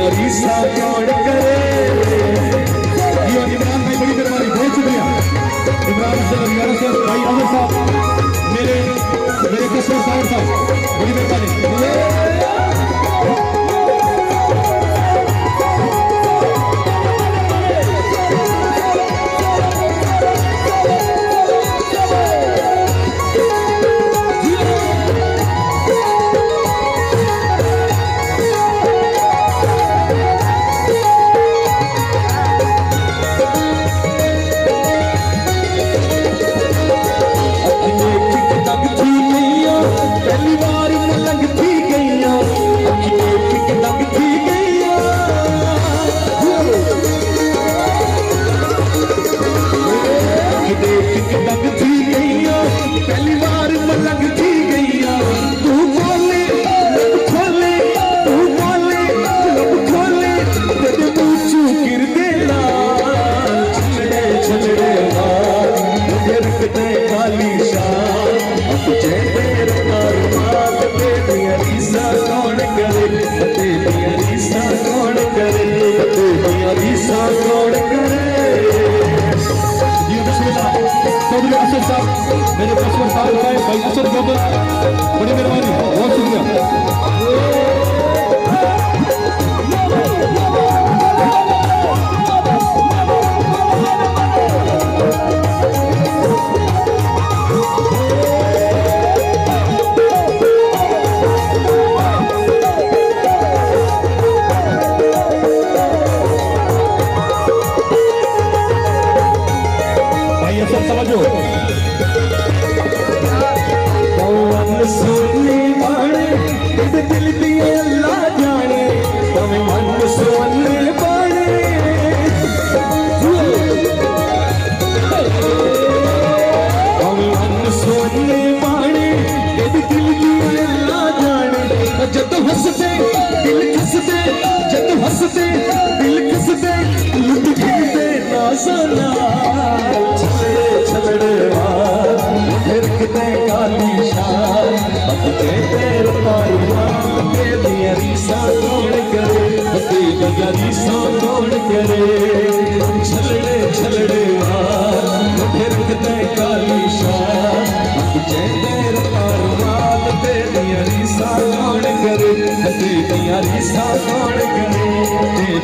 रीसा कौन करे। ये इमरान भाई बड़ी मेहरबानी, बहुत शुक्रिया इमरान साहब, भाई अमर साहब, मेरे कस्टमर साहब, बड़ी मेहरबानी। मेरे कस्टमर साहब भाई असद गौतम, बड़ी मेहरबानी, बहुत शुक्रिया। भाई असद समझो सोने बाणे दिल दिए अल्लाह जाने, तमें मन सोने बाणे तमें मन सोने बाणे दिल दिए अल्लाह जाने। जद हंसते दिल खसते, जद हंसते दिल खसते, लुट गिरते ना सना छलड़े छलड़े फिरकते काली शान, तेरे पारुआन तेरी रीसा कौन करे, तेरी रीसा कौन करे। छलड़े छलड़े फिरकते काली शान, तेरे पारुआन तेरी रीसा कौन करे, तेरी रीसा कौन करे,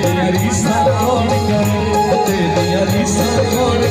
तेरी रीसा कौन करे, तेरी रीसा कौन